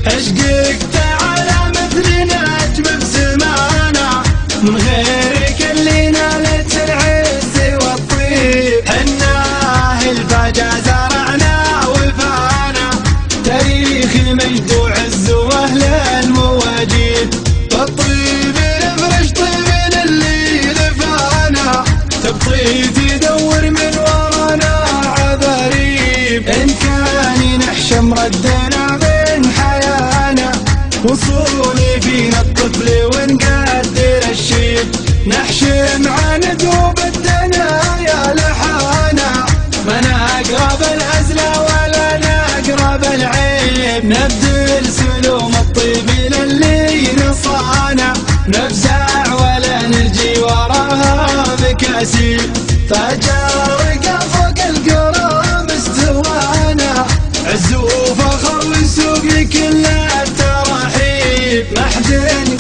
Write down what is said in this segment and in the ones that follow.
عشقك تعالى مثل نجم بسمانا، من غيرك اللي نالت العز والطيب. حنا الفجا زرعنا وفانا، تاريخ مجد وعز واهل المواجيد. بالطيب نفرش طيب اللي لفانا، تبطي تدور من ورانا عذاريب. ان كان نحشم ردنا من حيانا، وصولي فينا الطفل ونقدر الشيب. نحشم عن ذوب الدنايا لحانا، ما نقرب الهزل ولا نقرب العيب. نبذل سلوم الطيب للي نصانا، نفزع ولا نرجي وراها مكاسيب. فجارق فوق القرى مستوانا، عز وفخر وسوق كل الترحيب. ما حد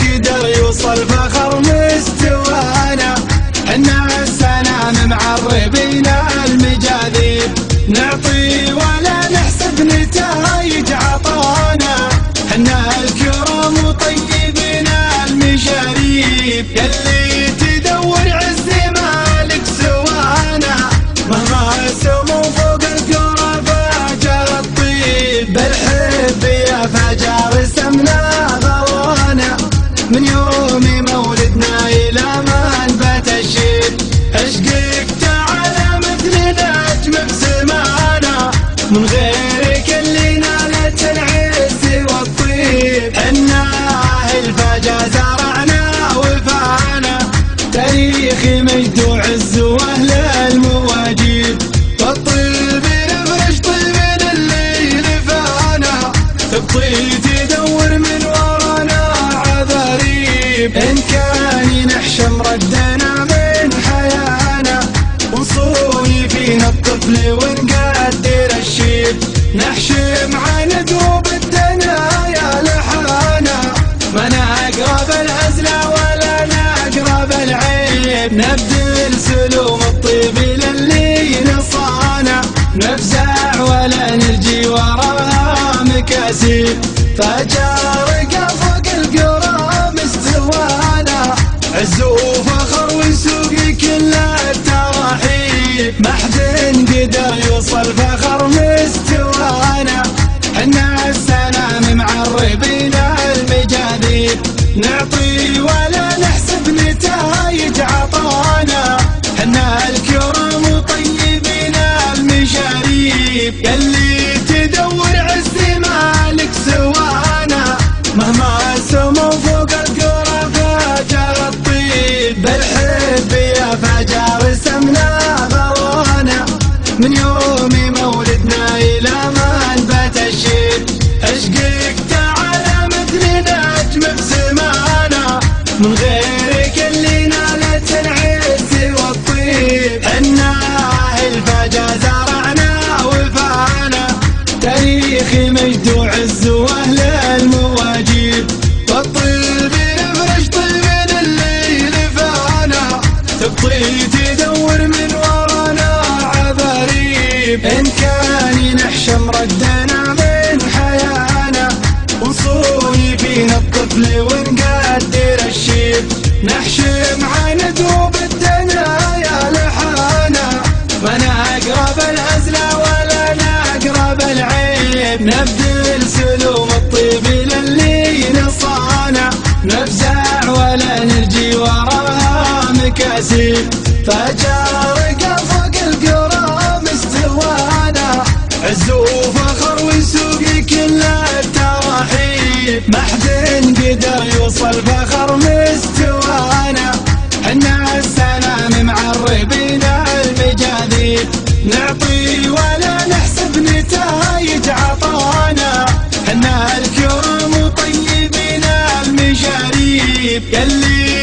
قدر يوصل فخر مستوانا، حنا السلام معربين المجاذيب. نعطي ولا نحسب نتايج عطانا، حنا الكرم وطيبين المشاريب. يلي تدور عز مالك سوانا، مهما سمو فوق القرى فجر الطيب. بالحب يا فجر سمنا غوانا، من يوم مولدنا إلى ما نبت الشيب. عشقك تعالى مثل نجم بسمانا، من غيرك اللي نالت العز والطيب. حنا الفجا زرعنا وفانا، تاريخ مجد وعز واهل المواجيد. بالطيب نفرش طيب اللي لفانا، تبطي تدور من ورانا عذاريب. ان كان نحشم ردنا من حيانا، وصولي فينا الطفل ونقدر الشيب. نحشم عن ذوب الدنايا لحانا، ما نقرب الهزل ولا نقرب العيب. نبذل سلوم الطيب للي نصانا، نفزع ولا نرجي وراها مكاسيب. فجارق فوق القرى مستوانا، عز وفخر وسوق كل الترحيب. ما حد قدر يوصل فخر مستوانا، حنا السلام معربين المجاذيب. نعطي ولا نحسب نتايج عطانا، حنا الكرم وطيبين المشاريب. يلي تدور عز مالك سوانا، مهما سمو فوق القرى فجر الطيب. بالحب يا فجر سمنا غوانا، من يوم مولدنا إلى ما نبت الشيب. عشقك تعالى مثل نجم بسمانا، من غيرك اللي نالت العز والطيب. حنا الفجا زرعنا وفانا، تاريخ مجد وعز واهل المواجيب. بالطيب نفرش طيب اللي لفانا، تبطي تدور من ورانا عذاريب. ان كان نحشم ردنا من حيانا، وصولي فينا الطفل ونقدر الشيب. نحشم عن ذوب الدنايا لحانا، ما نقرب الهزل ولا نقرب العيب. نبذل سلوم الطيب للي نصانا، نفزع ولا نرجي وراها مكاسيب. فجارق فوق القرى مستوانا، عز وفخر وسوق كل الترحيب. ما حد قدر يوصل فخر مستوانا، حنا السلام معربين المجاذيب. نعطي ولا نحسب نتايج عطانا، حنا الكرم وطيبين المشاريب. يلي